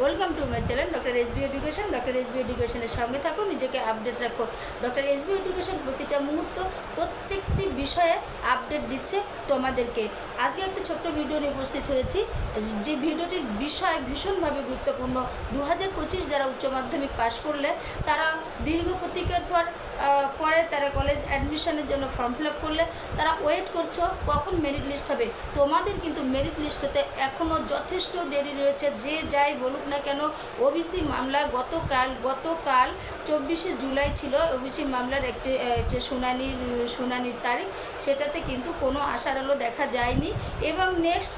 Welcome to my channel doctor SB education. Doctor SB এডুকেশনের সঙ্গে থাকো, নিজেকে আপডেট রাখো। ডক্টর এসবি এডুকেশন প্রতিটা মুহূর্ত প্রত্যেকটি বিষয়ে আপডেট দিচ্ছে তোমাদেরকে। আজকে একটা ছোট্ট ভিডিও নিয়ে উপস্থিত হয়েছি, যে ভিডিওটির বিষয় ভীষণভাবে গুরুত্বপূর্ণ। 2025 যারা উচ্চ মাধ্যমিক পাশ করলে তারা দীর্ঘ প্রতীক্ষার পরে তারা কলেজ অ্যাডমিশনের জন্য ফর্ম ফিল আপ করলে তারা ওয়েট করছো কখন মেরিট লিস্ট হবে। তোমাদের কিন্তু মেরিট লিস্ট হতে এখনও যথেষ্ট দেরি রয়েছে। যে যাই বলুক না কেন, ওবিসি মামলা গতকাল 24শে জুলাই ছিল ওবিসি মামলার একটি শুনানির তারিখ। সেটাতে কিন্তু কোনো আশার আলো দেখা যায়নি এবং নেক্সট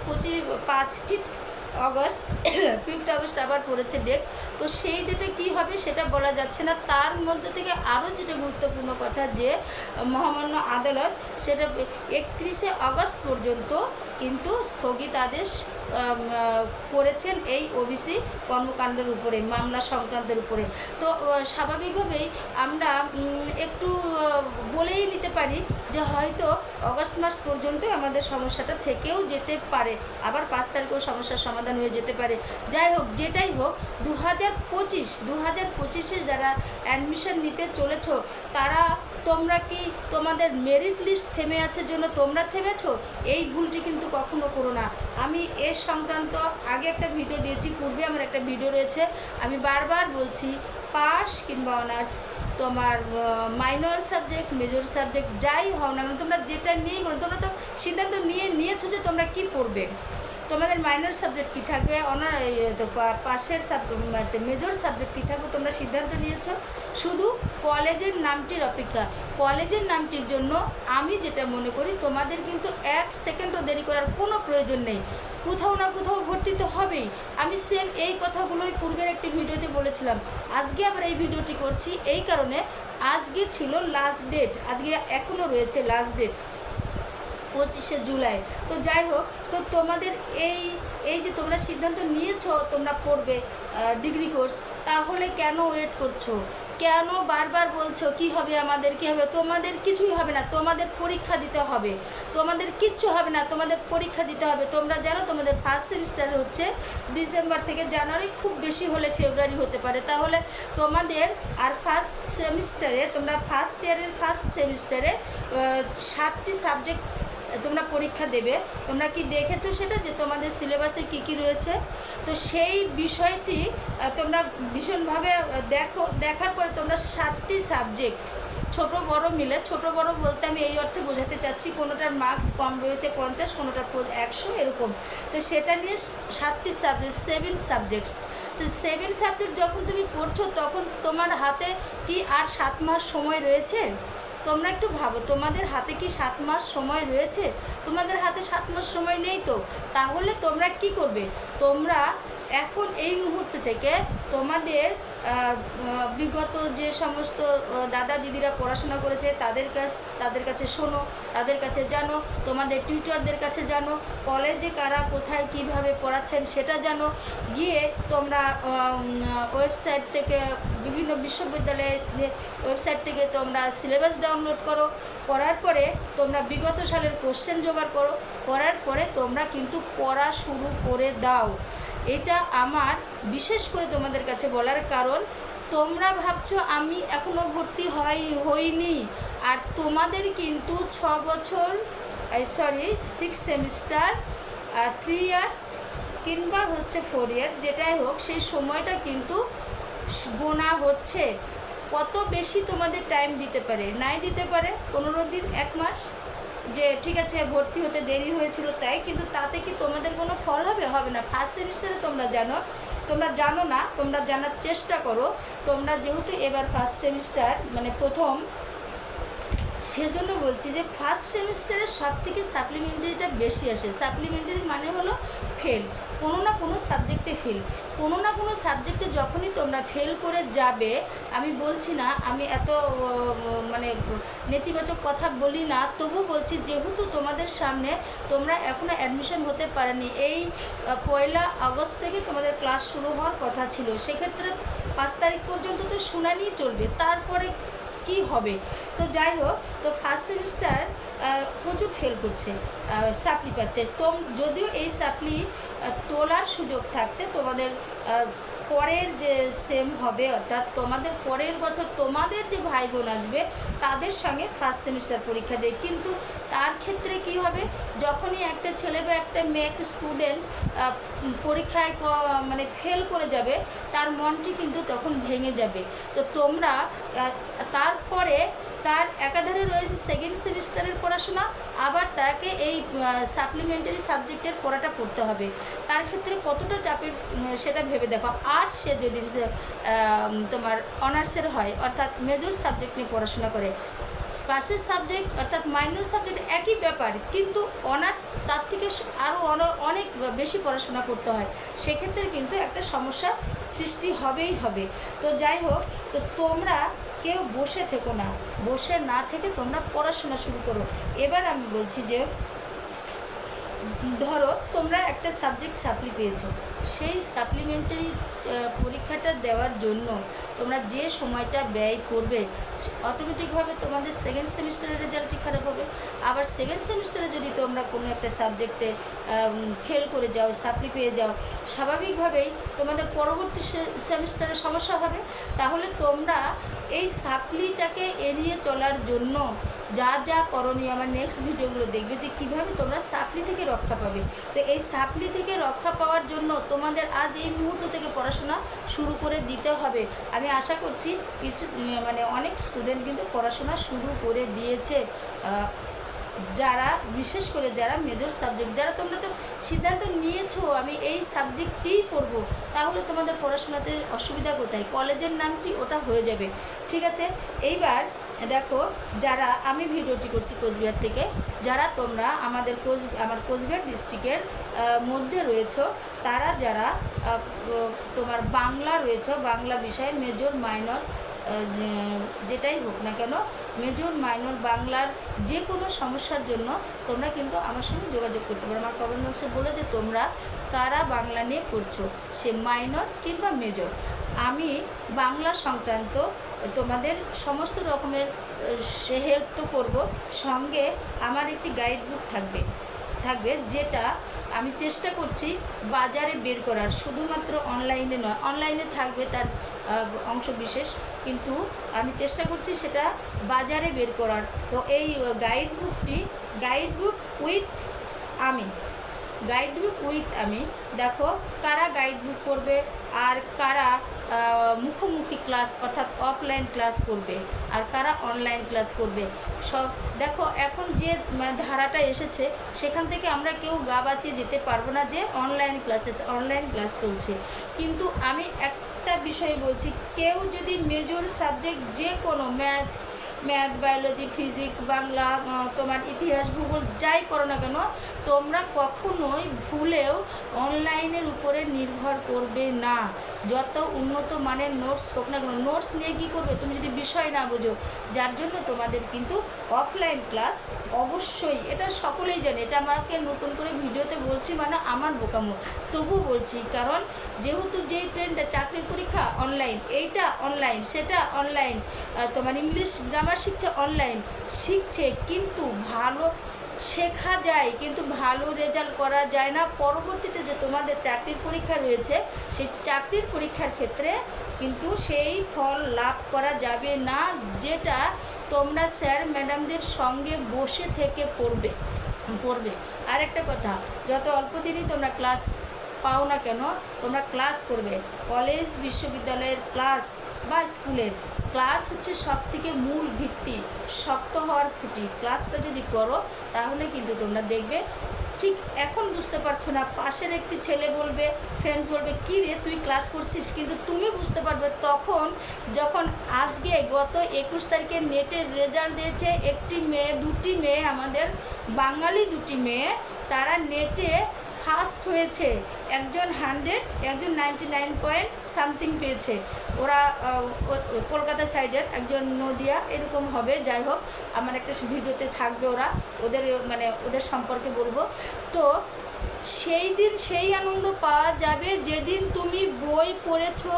5th আগস্ট আবার পড়েছে ডেট। তো সেই ডেটে কি হবে সেটা বলা যাচ্ছে না। তার মধ্যে থেকে আরও যেটা গুরুত্বপূর্ণ কথা, যে মহামান্য আদালত সেটা 31শে আগস্ট পর্যন্ত কিন্তু স্থগিত আদেশ করেছেন এই ওবিসি কর্মকাণ্ডের উপরে, মামলা সংক্রান্তের উপরে। তো স্বাভাবিকভাবেই আমরা একটু বলেই নিতে পারি যে হয়তো অগস্ট মাস পর্যন্ত আমাদের সমস্যাটা থেকেও যেতে পারে, আবার 5 তারিখেও সমস্যার সমাধান হয়ে যেতে পারে। যাই হোক, যেটাই হোক, 2025-এর যারা অ্যাডমিশন নিতে চলেছ তারা, তোমরা কি তোমাদের মেরিট লিস্ট থেমে আছে জন্য তোমরা থেমেছ? এই ভুলটি কিন্তু কখনো করো না। আমি এর সংক্রান্ত আগে একটা ভিডিও দিয়েছি, পূর্বে আমার একটা ভিডিও রয়েছে। আমি বারবার বলছি, পাস কিংবা অনার্স, তোমার মাইনর সাবজেক্ট, মেজর সাবজেক্ট যাই হও না কেন, তোমরা যেটা নিয়েই করো, তোমরা তো সিদ্ধান্ত নিয়েছো যে তোমরা কি পড়বে। তোমাদের মাইনর সাবজেক্ট কী থাকবে, পাশের মেজর সাবজেক্ট কী থাকবে, তোমরা সিদ্ধান্ত নিয়েছো। শুধু কলেজের নামটির অপেক্ষা। কলেজের নামটির জন্য আমি যেটা মনে করি, তোমাদের কিন্তু 1 সেকেন্ডও দেরি করার কোনো প্রয়োজন নেই। কোথাও না কোথাও ভর্তি তো হবেই। আমি সেম এই কথাগুলোই পূর্বের একটি ভিডিওতে বলেছিলাম। আজকে আবার এই ভিডিওটি করছি এই কারণে, আজকে ছিল লাস্ট ডেট, আজকে এখনও রয়েছে লাস্ট ডেট 25শে জুলাই। তো যাই হোক, তো তোমাদের এই যে তোমরা সিদ্ধান্ত নিয়েছো তোমরা পড়বে ডিগ্রি কোর্স, তাহলে কেন ওয়েট করছো? কেন বারবার বলছো কি হবে আমাদের, কী হবে? তোমাদের কিছুই হবে না, তোমাদের পরীক্ষা দিতে হবে। তোমাদের কিচ্ছু হবে না, তোমাদের পরীক্ষা দিতে হবে। তোমরা জানো তোমাদের ফার্স্ট সেমিস্টার হচ্ছে ডিসেম্বর থেকে জানুয়ারি, খুব বেশি হলে ফেব্রুয়ারি হতে পারে। তাহলে তোমাদের আর ফার্স্ট সেমিস্টারে, তোমরা ফার্স্ট ইয়ারের ফার্স্ট সেমিস্টারে 7টি সাবজেক্ট তোমরা পরীক্ষা দেবে। তোমরা কি দেখেছো সেটা, যে তোমাদের সিলেবাসে কী কী রয়েছে? তো সেই বিষয়টি তোমরা ভীষণভাবে দেখার পরে তোমরা 7টি সাবজেক্ট, ছোট বড় মিলে, ছোট বড় বলতে আমি এই অর্থে বোঝাতে চাচ্ছি, কোনোটার মার্কস কম রয়েছে 50, কোনোটার 100 এরকম। তো সেটা নিয়ে 7টি সাবজেক্ট, 7 সাবজেক্টস। তো 7 সাবজেক্ট যখন তুমি পড়ছো, তখন তোমার হাতে কি আর 7 মাস সময় রয়েছে? তোমরা একটু ভাবো, তোমাদের হাতে কি 7 মাস সময় রয়েছে? তোমাদের হাতে 7 মাস সময় নেই। তো তাহলে তোমরা কি করবে? তোমরা এখন এই মুহূর্ত থেকে তোমাদের বিগত যে সমস্ত দাদা দিদিরা পড়াশোনা করেছে তাদের কাছে শোনো, তাদের কাছে জানো, তোমাদের টিউটরদের কাছে জানো, কলেজে কারা কোথায় কিভাবে পড়াচ্ছেন সেটা জানো। গিয়ে তোমরা ওয়েবসাইট থেকে, বিভিন্ন বিশ্ববিদ্যালয়ের ওয়েবসাইট থেকে তোমরা সিলেবাস ডাউনলোড করো। করার পরে তোমরা বিগত সালের কোশ্চেন জোগাড় করো। করার পরে তোমরা কিন্তু পড়া শুরু করে দাও। এটা আমার বিশেষ করে তোমাদের কাছে বলার কারণ, তোমরা ভাবছো আমি এখনও ভর্তি হইনি, আর তোমাদের কিন্তু 6 সেমিস্টার, 3 ইয়ার্স কিংবা হচ্ছে 4 ইয়ার, যেটাই হোক, সেই সময়টা কিন্তু গোনা হচ্ছে। কত বেশি তোমাদের টাইম দিতে পারে, নাই দিতে পারে 15 দিন, 1 মাস, যে ঠিক আছে ভর্তি হতে দেরি হয়েছিল তাই, কিন্তু তাতে কি তোমাদের কোনো ফল হবে? হবে না। ফার্স্ট সেমিস্টারে তোমরা জানো না, তোমরা জানার চেষ্টা করো। তোমরা যেহেতু এবার ফার্স্ট সেমিস্টার মানে প্রথম, সেজন্য বলছি যে ফার্স্ট সেমিস্টারে সব থেকে সাপ্লিমেন্টারিটা বেশি আসে। সাপ্লিমেন্টারি মানে হলো ফেল, কোনো না কোনো সাবজেক্টে ফেল। কোনো না কোনো সাবজেক্টে যখনই তোমরা ফেল করে যাবে, আমি বলছি না, আমি এত মানে নেতিবাচক কথা বলি না, তবু বলছি, যেহেতু তোমাদের সামনে তোমরা এখনও অ্যাডমিশন হতে পারেনি, এই 1 আগস্ট থেকে তোমাদের ক্লাস শুরু হওয়ার কথা ছিল, সেক্ষেত্রে 5 তারিখ পর্যন্ত তো শুনানি চলবে, তারপরে কি হবে? তো যাই হোক, তো ফার্স্ট সেমিস্টার প্রচুর ফেল করছে, সাপ্লি পাচ্ছে। যদিও এই সাপ্লি তোলার সুযোগ থাকছে তোমাদের পরের যে সেম হবে, অর্থাৎ তোমাদের পরের বছর তোমাদের যে ভাই বোন আসবে তাদের সঙ্গে ফার্স্ট সেমিস্টার পরীক্ষা দেয়। কিন্তু তার ক্ষেত্রে কি হবে, যখনই একটা ছেলে বা একটা মেয়ে, একটা স্টুডেন্ট পরীক্ষায় মানে ফেল করে যাবে, তার মনটি কিন্তু তখন ভেঙে যাবে। তো তোমরা তারপরে তার একাধারে রয়েছে সেকেন্ড সেমিস্টারের পড়াশোনা, আবার তাকে এই সাপ্লিমেন্টারি সাবজেক্টের পড়াটা পড়তে হবে। তার ক্ষেত্রে কতটা চাপের সেটা ভেবে দেখো। আর সে যদি তোমার অনার্সের হয়, অর্থাৎ মেজর সাবজেক্ট নিয়ে পড়াশোনা করে, পাশের সাবজেক্ট অর্থাৎ মাইনর সাবজেক্ট একই ব্যাপার, কিন্তু অনার্স তার থেকে আরও অনেক বেশি পড়াশোনা করতে হয়, সেক্ষেত্রে কিন্তু একটা সমস্যা সৃষ্টি হবেই হবে। তো যাই হোক, তো তোমরা কেউ বসে থেকো না, বসে না থেকে তোমরা পড়াশোনা শুরু করো। এবার আমি বলছি যে ধরো তোমরা একটা সাবজেক্ট সাপ্লি পেয়েছো, সেই সাপ্লিমেন্টারি পরীক্ষাটা দেওয়ার জন্য তোমরা যে সময়টা ব্যয় করবে, অটোমেটিকভাবে তোমাদের সেকেন্ড সেমিস্টারের রেজাল্টই খারাপ হবে। আবার সেকেন্ড সেমিস্টারে যদি তোমরা কোনো একটা সাবজেক্টে ফেল করে যাও, সাপ্লি পেয়ে যাও, স্বাভাবিকভাবেই তোমাদের পরবর্তী সেমিস্টারে সমস্যা হবে। তাহলে তোমরা এই সাপ্লিটাকে এড়িয়ে চলার জন্য যা যা করণীয়, আমার নেক্সট ভিডিওগুলো দেখবে যে কীভাবে তোমরা সাপ্লি থেকে রক্ষা পাবে। তো এই সাপ্লি থেকে রক্ষা পাওয়ার জন্য তোমাদের আজ এই মুহূর্ত থেকে পড়াশোনা শুরু করে দিতে হবে। আমি আশা করছি কিছু মানে অনেক স্টুডেন্ট কিন্তু পড়াশোনা শুরু করে দিয়েছে, যারা বিশেষ করে যারা মেজর সাবজেক্ট, যারা তোমরা তো সিদ্ধান্ত নিয়েছো আমি এই সাবজেক্টটিই পড়বো, তাহলে তোমাদের পড়াশোনাতে অসুবিধা কোথায়? কলেজের নামটি ওটা হয়ে যাবে, ঠিক আছে। এইবার দেখো, যারা আমি ভিডিওটি করছি কোচবিহার থেকে, যারা তোমরা আমার কোচবিহার ডিস্ট্রিক্টের মধ্যে রয়েছো, তারা যারা তোমার বাংলা রয়েছে, বাংলা বিষয়ে মেজর মাইনর যেটাই হোক না কেন, মেজর মাইনর বাংলার যে কোনো সমস্যার জন্য তোমরা কিন্তু আমার সঙ্গে যোগাযোগ করতে পারো। আমার কমেন্ট বক্সে বলে যে তোমরা কারা বাংলা নিয়ে পড়ছো, সে মাইনর কিংবা মেজর। আমি বাংলা সংক্রান্ত তোমাদের সমস্ত রকমের হেল্প তো করবো, সঙ্গে আমার একটি গাইড বুক থাকবে যেটা আমি চেষ্টা করছি বাজারে বের করার, শুধুমাত্র অনলাইনে নয়, অনলাইনে থাকবে তার অংশ বিশেষ, কিন্তু আমি চেষ্টা করছি সেটা বাজারে বের করার। তো এই গাইড বুক উইথ আমি দেখো কারা গাইড বুক করবে আর কারা মুখোমুখি ক্লাস অর্থাৎ অফলাইন ক্লাস করবে আর কারা অনলাইন ক্লাস করবে, সব দেখো। এখন যে ধারাটা এসেছে সেখান থেকে আমরা কেউ গা বাঁচিয়ে যেতে পারবো না যে অনলাইন ক্লাস চলছে। কিন্তু আমি একটা বিষয় বলছি, কেউ যদি মেজর সাবজেক্ট যে কোনো ম্যাথ, বায়োলজি, ফিজিক্স, বাংলা, তোমার ইতিহাস, ভূগোল যাই করো না কেন, তোমরা কখনোই ভুলেও অনলাইনের উপরে নির্ভর করবে না। যত উন্নত মানের নোটস হোক না কেন, নোটস নিয়ে কী করবে তুমি যদি বিষয় না বোঝো, যার জন্য তোমাদের কিন্তু অফলাইন ক্লাস অবশ্যই, এটা সকলেই জানে, এটা আমাকে নতুন করে ভিডিওতে বলছি মানে আমার বোকামো, তবু বলছি, কারণ যেহেতু যেই ট্রেন্ডটা চাকরির পরীক্ষা অনলাইন, এইটা অনলাইন, সেটা অনলাইন, তোমার ইংলিশ গ্রামার শিখছে, কিন্তু ভালো শেখা যায় কিন্তু ভালো রেজাল্ট করা যায় না। পরবর্তীতে যে তোমাদের চাকরির পরীক্ষা রয়েছে, সেই চাকরির পরীক্ষার ক্ষেত্রে কিন্তু সেই ফল লাভ করা যাবে না, যেটা তোমরা স্যার ম্যাডামদের সঙ্গে বসে থেকে পড়বে। আর একটা কথা, যত অল্প দিনই তোমরা ক্লাস পাও না কেন, তোমরা ক্লাস করবে। কলেজ বিশ্ববিদ্যালয়ের ক্লাস বা স্কুলের ক্লাস হচ্ছে সবথেকে মূল ভিত্তি, শক্ত হওয়ার খুঁটি। ক্লাসটা যদি করো তাহলে কিন্তু তোমরা দেখবে, ঠিক এখন বুঝতে পারছো না, পাশের একটি ছেলে বলবে, ফ্রেন্ডস বলবে, কী রে তুই ক্লাস করছিস, কিন্তু তুমি বুঝতে পারবে তখন যখন আজকে গত 21 তারিখে নেটের রেজাল্ট দিয়েছে দুটি মেয়ে, আমাদের বাঙালি দুটি মেয়ে, তারা নেটে ফার্স্ট হয়েছে, একজন 100, একজন 99 পেয়েছে। ওরা কলকাতা সাইডের, একজন নদিয়া, এরকম হবে। যাই হোক, আমার একটা ভিডিওতে থাকবে ওদের সম্পর্কে বলবো। তো সেই দিন সেই আনন্দ পাওয়া যাবে যেদিন তুমি বই পড়েছো,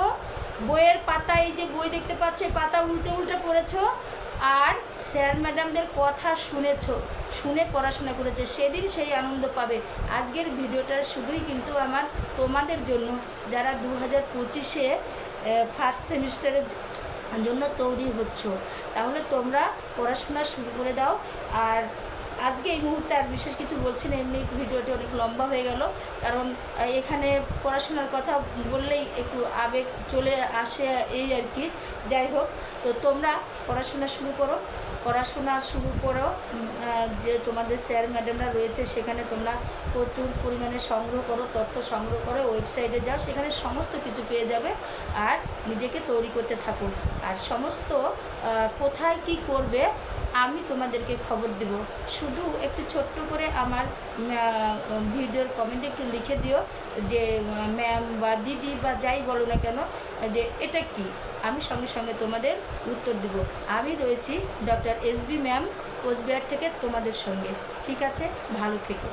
বইয়ের পাতায় যে বই দেখতে পাচ্ছ, পাতা উল্টে পড়েছো আর স্যার ম্যাডামদের কথা শুনেছো। শুনে পড়াশোনা করেছে সেদিন সেই আনন্দ পাবে। আজকের ভিডিওটা শুধুই কিন্তু আমার তোমাদের জন্য, যারা 2025-এ ফার্স্ট সেমিস্টারের জন্য তৈরি হচ্ছ। তাহলে তোমরা পড়াশোনা শুরু করে দাও। আর আজকে এই মুহূর্তে আর বিশেষ কিছু বলছি না, এমনি ভিডিওটি অনেক লম্বা হয়ে গেল, কারণ এখানে পড়াশোনার কথা বললেই একটু আবেগ চলে আসে এই আর কি। যাই হোক, তো তোমরা পড়াশোনা শুরু করো, যে তোমাদের স্যার ম্যাডামরা রয়েছে সেখানে তোমরা প্রচুর পরিমাণে সংগ্রহ করো, তথ্য সংগ্রহ করো, ওয়েবসাইটে যাও, সেখানে সমস্ত কিছু পেয়ে যাবে। আর নিজেকে তৈরি করতে থাকো। আর সমস্ত কোথায় কি করবে আমি তোমাদেরকে খবর দেব। শুধু একটু ছোট্ট করে আমার ভিডিওর কমেন্টে একটু লিখে দিও যে ম্যাম বা দিদি বা যাই বলো না কেন, যে এটা কি, আমি সঙ্গে সঙ্গে তোমাদের উত্তর দেব। আমি রয়েছি ডক্টর SB ম্যাম, কোচবিহার থেকে তোমাদের সঙ্গে। ঠিক আছে, ভালো থেকো।